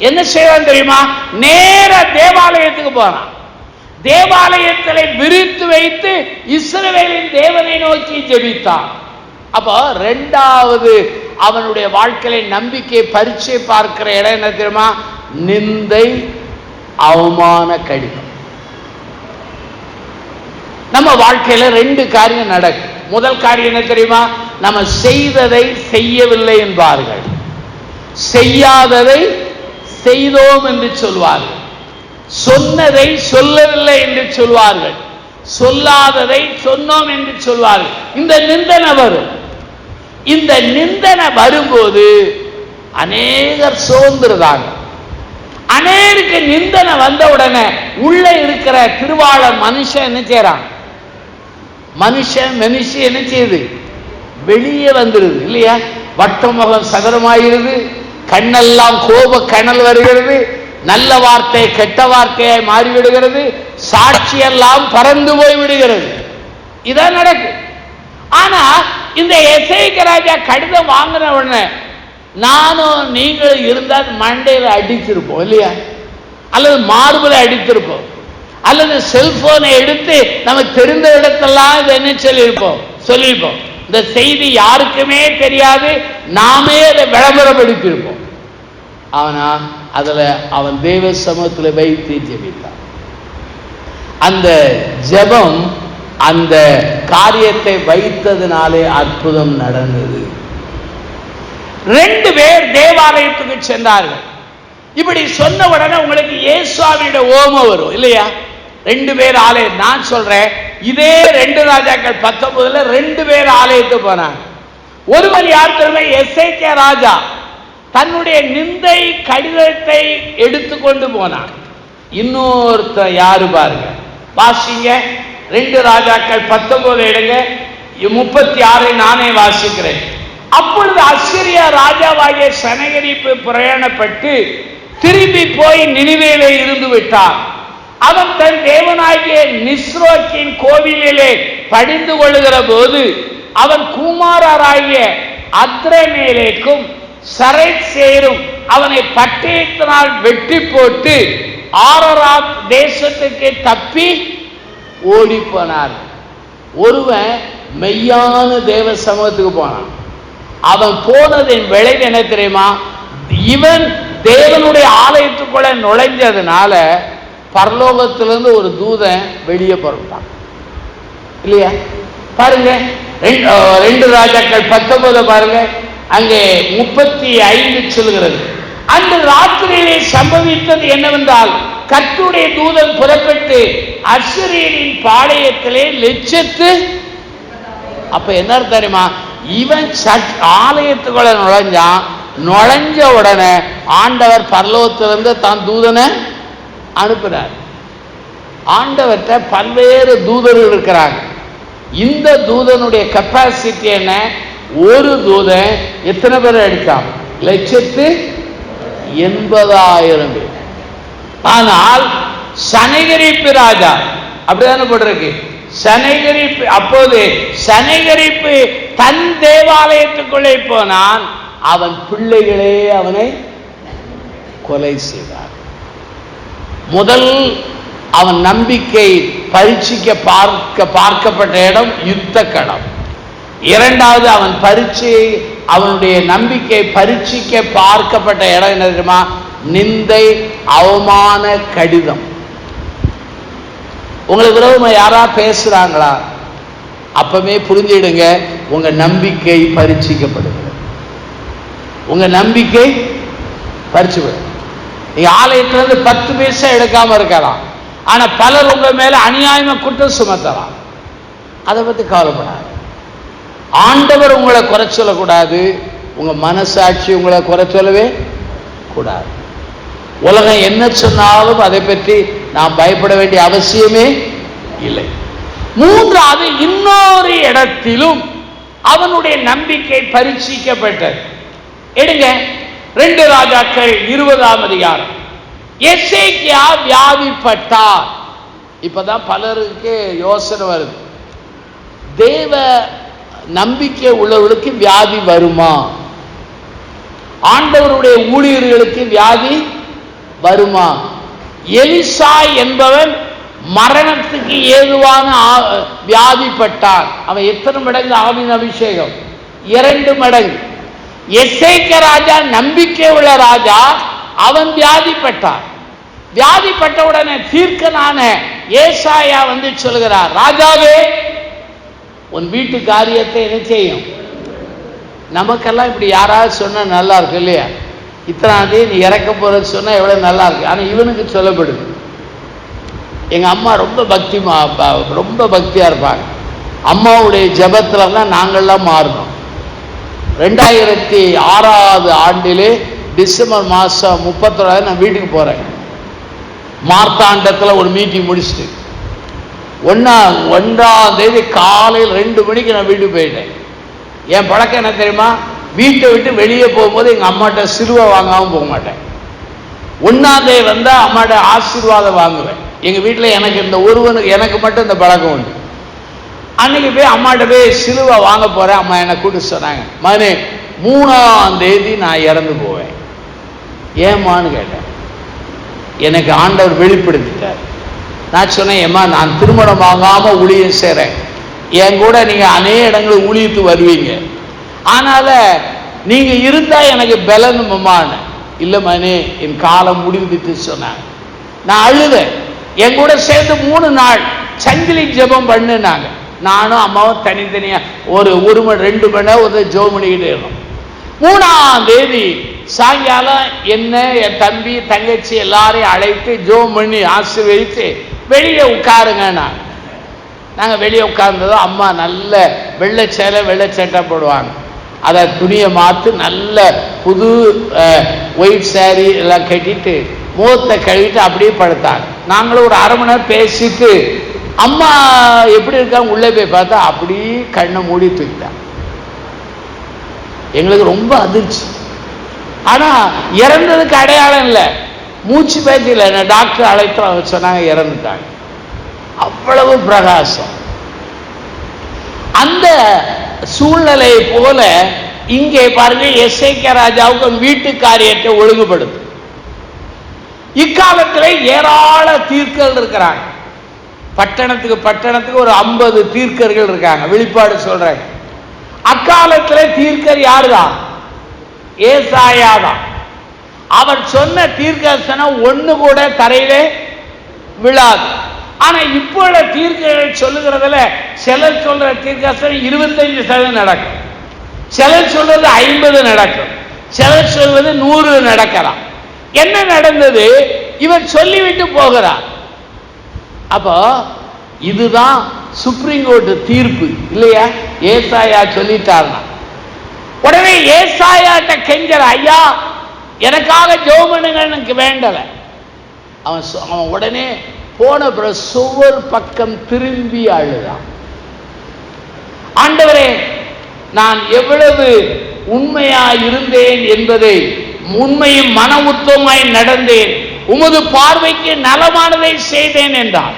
என்ன செய்வான் தெரியுமா? நேர தேவாலயத்துக்கு போறான். தேவாலயத்தில் விரித்து வைத்து இஸ்ரவேலின் தேவனை நோக்கி ஜெபித்தான். அப்போ 2வது அவனுடைய வாழ்க்கையில நம்பிக்கை பரீட்சை பார்க்கிற இடம் என்ன தெரியுமா? நிந்தை அவமான கடிதம். நம்ம வாழ்க்கையில 2 காரியம் நடக்கும். முதல் காரியம் என்ன தெரியுமா? நம்ம செய்ததை செய்யவில்லை என்பார்கள், செய்யாததை செய்தோம் என்று சொல்வார்கள், சொன்னதை சொல்லவில்லை என்று சொல்வார்கள், சொல்லாததை சொன்னோம் என்று சொல்வார்கள். இந்த நிந்தனை வரும். இந்த நிந்தனை வரும்போது அநேகர் சோர்ந்துருதாங்க. அநேருக்கு நிந்தனை வந்த உடனே உள்ள இருக்கிற திருவாளர் மனுஷன் என்ன செய்யறான்? மனுஷன் என்ன செய்யுது? வெளியே வந்துருது இல்லையா? வட்டமுகம் சகரமாயிருது, கண்ணெல்லாம் கோப கணல் வருகிறது, நல்ல வார்த்தை கெட்ட வார்த்தையாய் மாறிவிடுகிறது, சாட்சியெல்லாம் பறந்து போய் விடுகிறது. இதான் நடக்கு. ஆனா இந்த எசேக்கியா ராஜா கடிதம் வாங்கின உடனே நானும் நீங்களும் இருந்தால் மண்டையில அடிச்சிருப்போம் இல்லையா? அல்லது மார்பில் அடித்திருப்போம், அல்லது செல்போனை எடுத்து நமக்கு தெரிந்த இடத்தெல்லாம் இதை என்ன சொல்லியிருப்போம். இந்த செய்தி யாருக்குமே தெரியாது, நாமே அதை விளம்பரப்படுத்தியிருப்போம். அவனா அதுல அவன் தேவ சமூகத்தில் வைத்து ஜெபித்தான். அந்த ஜெபம் அந்த காரியத்தை வைத்ததினாலே அற்புதம் நடந்தது. 2 பேர் தேவாலயத்துக்கு சென்றார்கள். இப்படி சொன்ன உடனே உங்களுக்கு இயேசுவினுடைய ஓமை வரும் இல்லையா? 2 பேர் ஆலயம். நான் சொல்றேன், இதே 2 ராஜாக்கள் 19 2 பேர் ஆலயத்துக்கு போனாங்க. ஒருவர் யார் தெரியுமா? எசேக்கியா ராஜா தன்னுடைய நிந்தை கடிதத்தை எடுத்துக்கொண்டு போனான். இன்னொருத்த யாரு பாருங்க, வாசிங்க. 2 ராஜாக்கள் 19 எடுங்க, 36 நானே வாசிக்கிறேன். அப்பொழுது அசீரியா ராஜாவாகிய சனகரிப்பு பிரயாணப்பட்டு திரும்பி போய் நினிவேலே இருந்து விட்டான். அவன் தன் தேவனாகிய நிஸ்ரோக்கின் கோவிலிலே படிந்து கொள்ளுகிற போது அவன் குமாரராகிய அத்ரமேலேக்கும் சரேத்சேரும் அவனை பட்டயத்தினால் வெட்டி போட்டு ஆரராத் தேசத்துக்கு தப்பி ஓடி போனார். ஒருவன் மெய்யான தேவ சமூகத்துக்கு போனான். அவன் போனதின் விளைவு என்ன தெரியுமா? இவன் தேவனுடைய ஆலயத்துக்குள்ள நுழைஞ்சதுனால பரலோகத்திலிருந்து ஒரு தூதன் வெளியே புறப்பட்டான் இல்லையா? பாருங்க, 2 ராஜாக்கள் 19 பாருங்க, அங்கே 35 சொல்கிறது. அன்று ராத்திரியிலே சம்பவித்தது என்னவென்றால், கர்த்தருடைய தூதன் புறப்பட்டு அசீரியரின் பாளையத்திலே லட்சத்து. அப்ப என்ன தெரியுமா? இவன் ஆலயத்துக்குள்ள நுழைஞ்ச உடனே ஆண்டவர் பரலோகத்திலிருந்து தான் தூதனை அனுப்பினார். ஆண்டவர்கிட்ட பல்வேறு தூதர்கள் இருக்கிறாங்க. இந்த தூதனுடைய கெப்பாசிட்டி என்ன? ஒரு தூதன் எத்தனை பேர் அடித்தான்? 180,000 பேர். ஆனால் சனகரிப்பு ராஜா அப்படிதானே போட்டிருக்கு. சனகரிப்பு அப்போது சனகரிப்பு தன் தேவாலயத்துக்குள்ளே போனான். அவன் பிள்ளைகளே அவனை கொலை செய்தார். முதல் அவன் நம்பிக்கை பரீட்சிக்க பார்க்கப்பட்ட இடம் யுத்த களம். இரண்டாவது அவன் அவனுடைய நம்பிக்கை பரீட்சிக்க பார்க்கப்பட்ட இடம் என்ன தெரியுமா? நிந்தை அவமான கடிதம். உங்களுக்கு விரோதமா யாரா பேசுறாங்களா? அப்பவே புரிஞ்சிடுங்க, உங்க நம்பிக்கை பரீட்சிக்கப்படுகிறது. உங்க நம்பிக்கை பரீட்சிக்கப்படும். நீங்க ஆலயத்திலிருந்து 10 பைசா எடுக்காம இருக்கலாம், ஆனா பலர் உங்க மேல அநியாயமா குற்றம் சுமத்தலாம். அதை பத்தி கவலைப்படாது. ஆண்டவர் உங்களை குறை சொல்லக்கூடாது, உங்க மனசாட்சி உங்களை குறை சொல்லவே கூடாது. உலகம் என்ன சொன்னாலும் அதை பற்றி நாம் பயப்பட வேண்டிய அவசியமே இல்லை. மூன்றாவது, இன்னொரு இடத்திலும் அவனுடைய நம்பிக்கை பரீட்சிக்கப்பட்டது. எடுங்க 2 ராஜாக்கள் 20ஆம் அதிகாரம். எசேக்கியா வியாதிப்பட்டார். இப்பதான் பலருக்கு யோசனை வருது, தேவ நம்பிக்கை உள்ளவர்களுக்கு வியாதி வருமா? ஆண்டவருடைய ஊழியர்களுக்கு வியாதி வருமா? எலிசா என்பவன் மரணத்துக்கு ஏதுவான வியாதிப்பட்டான். அவன் எத்தனை மடங்கு ஆவின் அபிஷேகம்? 2 மடங்கு. எசேக்கியா ராஜா நம்பிக்கை உள்ள ராஜா, அவன் வியாதிப்பட்டான். வியாதிப்பட்ட உடனே தீர்க்கனான ஏசாயா வந்து சொல்கிறார், ராஜாவே உன் வீட்டு காரியத்தை என்ன செய்யும்? நமக்கெல்லாம் இப்படி யாராவது சொன்னா நல்லா இருக்கு இல்லையா? இத்தனாந்தே நீ இறக்க போறது சொன்னா எவ்வளவு நல்லா இருக்கு. ஆனா இவனுக்கு சொல்லப்படுது. எங்க அம்மா ரொம்ப பக்தியா இருப்பாங்க. அம்மாவுடைய ஜபத்துலலாம் நாங்கள்லாம் மாறணும். 2006ஆவது ஆண்டிலே டிசம்பர் மாதம் 31 நான் வீட்டுக்கு போறேன். மார்த்தாண்டத்தில் ஒரு மீட்டிங் முடிச்சுட்டு 1ஆம் தேதி காலையில் 2 மணிக்கு நான் வீட்டுக்கு போயிட்டேன். என் பழக்கம் என்ன தெரியுமா? வீட்டை விட்டு வெளியே போகும்போது எங்கள் அம்மாட்ட சிலுவை வாங்காமல் போக மாட்டேன். 1ஆம் தேதி வந்தால் அம்மாட்ட ஆசீர்வாதம் வாங்குவேன். எங்கள் வீட்டில் எனக்கு இந்த எனக்கு மட்டும் இந்த பழக்கம் உண்டு. அன்னைக்கு போய் அம்மாட்ட போய் சிலுவை வாங்க போகிறேன். அம்மா என்னை கூப்பிட்டு சொன்னாங்க, மகனே 3ஆம் தேதி நான் இறந்து போவேன். ஏம்மான்னு கேட்டேன். எனக்கு ஆண்டவர் வெளிப்படுத்திட்டார். நான் சொன்னேன், ஏம்மா நான் திருமணம் ஆகாமல் ஊழியம் செய்கிறேன், என் கூட நீங்கள் அநேக இடங்களுக்கு ஊழியத்து வருவீங்க, அதனால நீங்கள் இருந்தால் எனக்கு பலனுமான்னு. இல்லை மகனே, என் காலம் முடிந்துட்டு சொன்னாங்க. நான் அழுதேன். என் கூட சேர்ந்து 3 நாள் சங்கிலி ஜெபம் பண்ணுனாங்க. நானும் அம்மாவும் தனித்தனியாக ஒரு 1 மணி 2 மணி நேரம் ஜெபம் பண்ணிக்கிட்டே இருந்தோம். 3ஆம் தேதி சாயங்காலம் என்ன என் தம்பி தங்கச்சி எல்லாரையும் அழைத்து ஜோம் பண்ணி ஆசீர்வதித்து வெளியே உட்காருங்க. நாங்கள் வெளியே உட்கார்ந்ததும் அம்மா நல்ல வெள்ளை சேலை வெள்ளை சட்டை போடுவாங்க. அதை துணியை மாற்று நல்ல புது ஒயிட் சாரி எல்லாம் கட்டிட்டு முகத்தை கழுவிட்டு அப்படியே படுத்தாங்க. நாங்களும் ஒரு அரை மணி நேரம் பேசிட்டு அம்மா எப்படி இருக்காங்க உள்ளே போய் பார்த்தா அப்படியே கண்ணை மூடி தூக்கிட்டாங்க. எங்களுக்கு ரொம்ப அதிர்ச்சி. ஆனா இறந்ததுக்கு அடையாளம் இல்லை, மூச்சு பேச்சு இல்லை. டாக்டர் அழைத்து சொன்னாங்க இறந்துட்டாங்க. அவ்வளவு பிரகாசம். அந்த சூழ்நிலை போல இங்கே பாருங்க, எசேக்கியா ராஜாவுக்கு வீட்டு காரியத்தை ஒழுங்குபடுத்து. இக்காலத்தில் ஏராள தீர்க்கர்கள் இருக்கிறாங்க. பட்டணத்துக்கு ஒரு 50 தீர்க்கர்கள் இருக்காங்க. வெளிப்பாடு சொல்றாங்க. அக்காலத்தில் தீர்க்கர் யாருதான்? ஏசாயா தான். அவர் சொன்ன தீர்க்கதரிசனம் ஒண்ணு கூட தரையிலே விழாது. ஆனா இப்போ தீர்க்கர்கள் சொல்லுகிறதுல சிலர் சொல்ற தீர்க்கதரிசனம் 25% நடக்கும், சிலர் சொல்றது 50 நடக்கும், சிலர் சொல்வது 100 நடக்கலாம். என்ன நடந்தது? இவர் சொல்லிவிட்டு போகிறார். அப்போ இதுதான் சுப்ரீம் கோர்ட் தீர்ப்பு இல்லையா? ஏசாயா சொல்லிட்டார்னா உடனே ஏசாயாட்ட கெஞ்சற, ஐயா எனக்காக ஜெபம் பண்ணுங்க. எனக்கு வேண்டல. அவன் உடனே போன பிறகு சுவர் பக்கம் திரும்பி அழுதான். ஆண்டவரே, நான் எவ்வளவு உண்மையாய் இருந்தேன் என்பதை, உண்மையும் மன உத்தமாய் நடந்தேன், உமது பார்வைக்கு நலமானதை செய்தேன் என்றான்.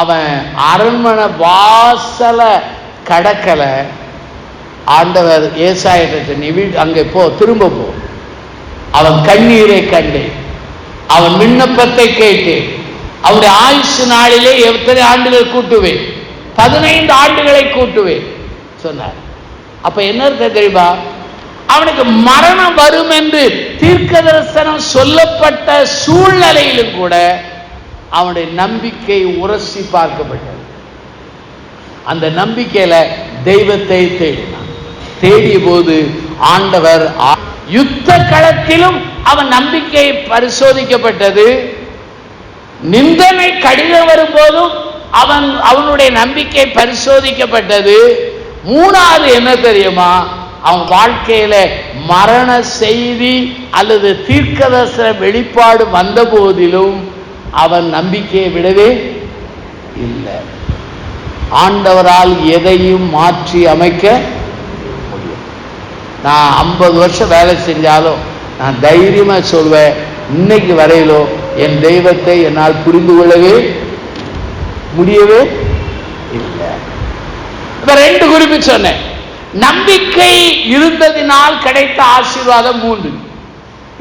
அவன் அரண்மனை வாசல கடக்கல. ஆண்டவர் ஏசாயிட்ட நீ அங்கே போ, திரும்ப போ. அவன் கண்ணீரை கண்டேன், அவன் விண்ணப்பத்தை கேட்டேன். அவருடைய ஆயுசு நாளிலே எத்தனை ஆண்டுகள் கூட்டுவேன்? 15 ஆண்டுகளை கூட்டுவேன் சொன்னார். அப்ப என்ன தெரியுமா? அவனுக்கு மரணம் வரும் என்று தீர்க்கதரிசனம் சொல்லப்பட்ட சூழ்நிலையிலும் கூட அவனுடைய நம்பிக்கை உரசி பார்க்கப்பட்டது. அந்த நம்பிக்கையில தெய்வத்தை தேடினான். தேடிய போது ஆண்டவர் யுத்த களத்திலும் அவன் நம்பிக்கை பரிசோதிக்கப்பட்டது. நிந்தனை கடிதம் வரும்போதும் அவனுடைய நம்பிக்கை பரிசோதிக்கப்பட்டது. மூணாவது என்ன தெரியுமா? அவன் வாழ்க்கையில மரண செய்தி அல்லது தீர்க்கதரிசன வெளிப்பாடு வந்த போதிலும் அவன் நம்பிக்கையை விடவே இல்லை. ஆண்டவரால் எதையும் மாற்றி அமைக்க முடியும். நான் 50 வருஷம் வேலை செஞ்சாலும் நான் தைரியமா சொல்வேன், இன்னைக்கு வரையிலும் என் தெய்வத்தை என்னால் புரிந்து கொள்ளவே முடியவே இல்லை. 2 குறிப்பு சொன்னேன். நம்பிக்கை இருந்ததினால் கிடைத்த ஆசீர்வாதம் 3.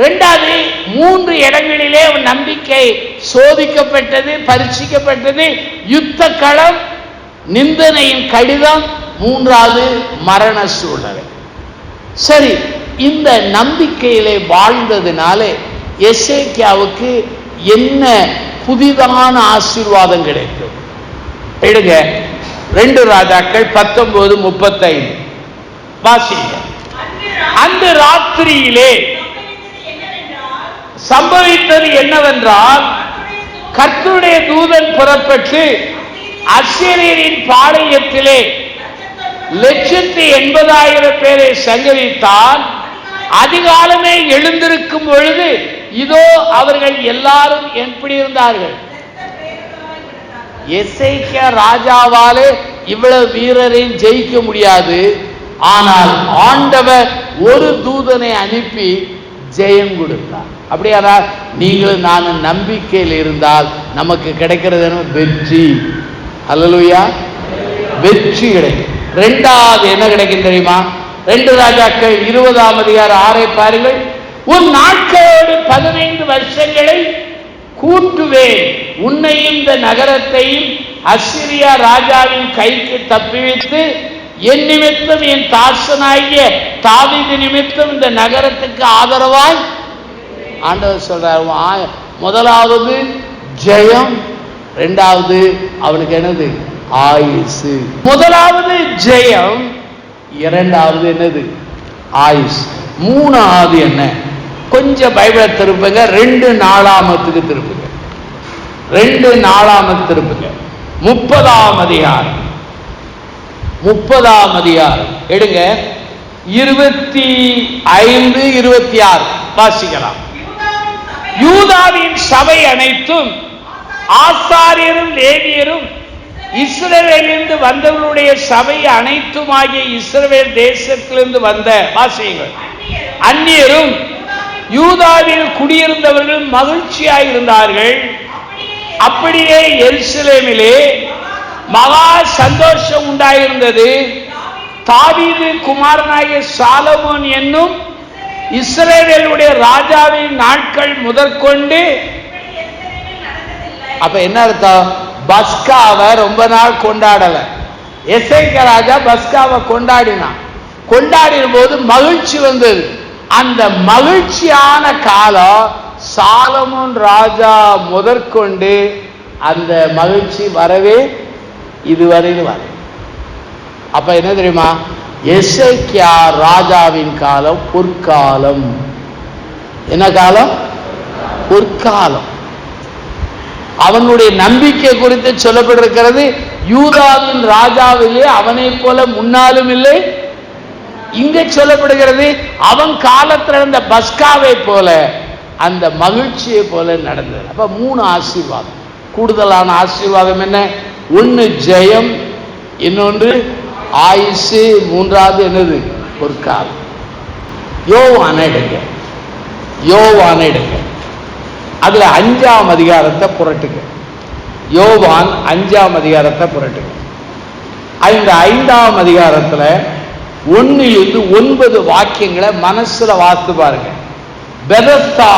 2வது, 3 இடங்களிலே நம்பிக்கை சோதிக்கப்பட்டது, பரீட்சிக்கப்பட்டது. யுத்த களம், நிந்தனையின் கடிதம், 3வது மரண சூழ்நிலை. சரி, இந்த நம்பிக்கையிலே வாழ்ந்ததினாலே எசேக்கியாவுக்கு என்ன புதிதான ஆசீர்வாதம் கிடைக்கும்? எடுங்க 2 ராஜாக்கள் 19:35 வாசிங்க. அந்த ராத்திரியிலே சம்பவித்தது என்னவென்றால், கர்த்தருடைய தூதன் புறப்பட்டு அசீரியரின் பாளையத்திலே 180,000 பேரை சங்கரித்தான். அதிகாலமே எழுந்திருக்கும் பொழுது இதோ அவர்கள் எல்லாரும் எப்படி இருந்தார்கள்? எசேக்கியா ராஜாவாலே இவ்வளவு வீரரையும் ஜெயிக்க முடியாது. ஆனால் ஆண்டவர் ஒரு தூதனை அனுப்பி ஜெயம் கொடுத்தார். அப்படியானா நீங்களும் நானும் நம்பிக்கையில் இருந்தால் நமக்கு கிடைக்கிறது வெற்றி. அல்லேலூயா, வெற்றி கிடைக்கும். 2வது என்ன கிடைக்கும் தெரியுமா? 2 ராஜாக்கள் 20ஆம் அதிகாரம் 6 பாருங்கள். உன் நாட்களோடு 15 வருஷங்களை கூட்டுவேன், உன்னையும் இந்த நகரத்தையும் அசீரியா ராஜாவின் கைக்கு தப்புவித்து என் நிமித்தம் என் தாசனாகிய தாவீது நிமித்தம் இந்த நகரத்துக்கு ஆதரவாய் ஆண்டவர் சொல்றார். முதலாவது ஜெயம், 2வது அவனுக்கு என்னது? ஆயுசு. முதலாவது ஜெயம், 2வது என்னது? ஆயுசு. மூணாவது என்ன? கொஞ்சம் பைபிளை திருப்புங்க, 2 நாளாகமத்துக்கு திருப்புங்க, 2 நாளாகமத்துக்கு திருப்புங்க. 30ஆம் அதிகாரம், 30ஆம் அதிகாரம் எடுங்க, 25, 26 வாசிக்கலாம். யூதாவின் சபை அனைத்தும் ஆசாரியரும் லேவியரும் இஸ்ரவேலிலிருந்து வந்தவர்களுடைய சபை அனைத்துமாகிய இஸ்ரவேல் தேசத்திலிருந்து வந்த வாசியங்கள் அந்நியரும் யூதாவில் குடியிருந்தவர்கள் மகிழ்ச்சியாயிருந்தார்கள். அப்படியே எருசலேமிலே மகா சந்தோஷம் உண்டாயிருந்தது. தாவீது குமாரனாகிய சாலமோன் என்னும் இஸ்ரவேலுடைய ராஜாவின் நாட்கள் முதற்கொண்டு. அப்ப என்ன அர்த்தம்? பஸ்காவை ரொம்ப நாள் கொண்டாடல. எசேக்கியா ராஜா பஸ்காவை கொண்டாடினான். கொண்டாடின போது மகிழ்ச்சி வந்தது. அந்த மகிழ்ச்சியான காலம் சாலமோன் ராஜா முதற்கொண்டு அந்த மகிழ்ச்சி வரவே இதுவரையில் வர. அப்ப என்ன தெரியுமா? எசேக்கியா ராஜாவின் காலம் பொற்காலம். என்ன காலம்? பொற்காலம். அவனுடைய நம்பிக்கை குறித்து சொல்லப்பட்டிருக்கிறது. யூதாவின் ராஜாவிலே அவனை போல முன்னாலும் இல்லை. இங்க சொல்லப்படுகிறது அவன் காலத்தில் இருந்த பஸ்காவை போல அந்த மகிழ்ச்சியை போல நடந்தது. அப்ப 3 ஆசீர்வாதம், கூடுதலான ஆசீர்வாதம் என்ன? 1 ஜெயம், இன்னொன்று ஆயுசு, 3வது என்னது? பொற்காலம். யோவான எடுங்க, யோவான எடுங்க, அதுல 5ஆம் அதிகாரத்தை புரட்டுங்க. யோவான் 5ஆம் அதிகாரத்தை புரட்டுங்க. இந்த 5ஆம் அதிகாரத்துல 1 to 9 வாக்கியங்களை மனசுல வாசித்து பாருங்க. பெதஸ்தா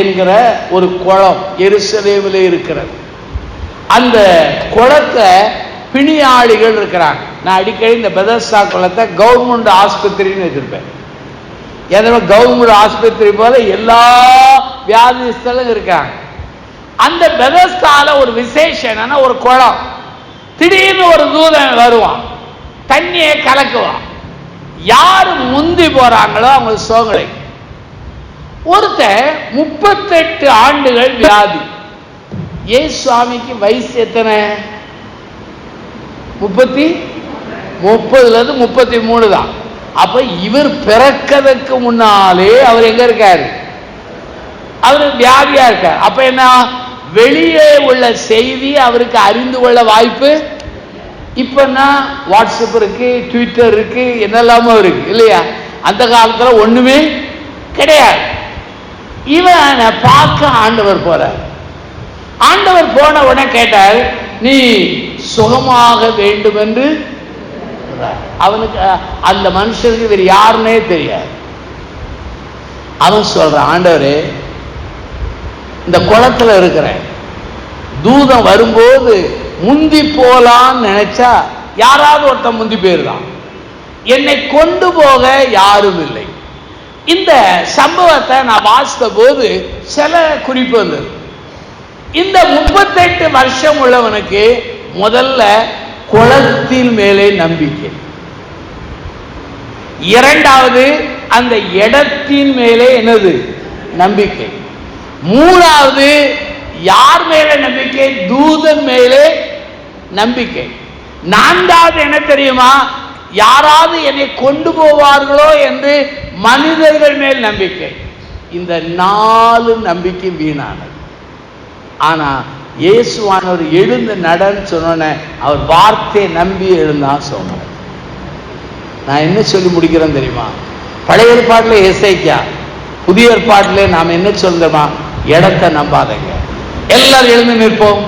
என்கிற ஒரு குளம் எருசலேமிலே இருக்கிறது. அந்த குளத்தை பிணியாளிகள் இருக்கிறாங்க. நான் அடிக்கடி இந்த பெதஸ்தா குளத்தை கவர்மெண்ட் ஆஸ்பத்திரின்னு வச்சிருப்பேன். ஏன்னா கவர்மெண்ட் ஆஸ்பத்திரி போல எல்லா வியாதிஸ்தலும் இருக்காங்க. அந்த பெதஸ்தால ஒரு விசேஷம் என்னன்னா, ஒரு குளம், திடீர்னு ஒரு தூதன் வருவான், தண்ணியை கலக்குவான். யாரு முந்தி போறாங்களோ அவங்க சோகலை. ஒருத்தன் 38 ஆண்டுகள் வியாதி. ஏசு சுவாமிக்கு வயசு எத்தனை? 30 33 தான். அப்ப இவர் பிறக்கிறதுக்கு முன்னாலே அவர் எங்க இருக்காரு? அவர் வியாதியா இருக்கார். அப்ப என்ன? வெளியே உள்ள செய்தி அவருக்கு அறிந்து கொள்ள வாய்ப்பு. இப்பன்னா வாட்ஸ்அப் இருக்கு, ட்விட்டர் இருக்கு, என்னெல்லாமோ இருக்கு இல்லையா? அந்த காலத்துல ஒண்ணுமே கிடையாது. இவன் பார்க்க ஆண்டவர் போறார். ஆண்டவர் போன உடனே கேட்டார், நீ சுகமாக வேண்டும் என்று. அவனுக்கு அந்த மனுஷனுக்கு வேறு யாருன்னே தெரியாது. அவன் சொல்றான், ஆண்டவரே இந்த குளத்துல இருக்கிறேன், தூதம் வரும்போது முந்தி போலான்னு நினைச்சா யாராவது ஒருத்தன் முந்தி போயிருந்தான், என்னை கொண்டு போக யாரும் இல்லை. இந்த சம்பவத்தை நான் வாசித்த போது சில குறிப்பு வந்தது. இந்த 38 வருஷம் உள்ளவனுக்கு முதல்ல குளத்தின் மேலே நம்பிக்கை, இரண்டாவது அந்த இடத்தின் மேலே என்னது? நம்பிக்கை. மூணாவது யார் மேலே நம்பிக்கை? தூதன் மேலே நம்பிக்கை. நான்காவது என்ன தெரியுமா? யாராவது என்னை கொண்டு போவார்களோ என்று மனிதர்கள் மேல் நம்பிக்கை. இந்த 4 நம்பிக்கை வீணானது. ஆனா இயேசுவானவர் எழுந்து நடன்னு சொன்ன அவர் வார்த்தையை நம்பி எழுந்தான் சொன்னார். நான் என்ன சொல்லி முடிக்கிறேன் தெரியுமா? பழைய ஏற்பாட்டில் எசேக்கியா, புதிய ஏற்பாட்டிலே நாம் என்ன சொல்றோமா? இடத்தை நம்பாதீங்க. எல்லாரும் எழுந்து நிற்போம்.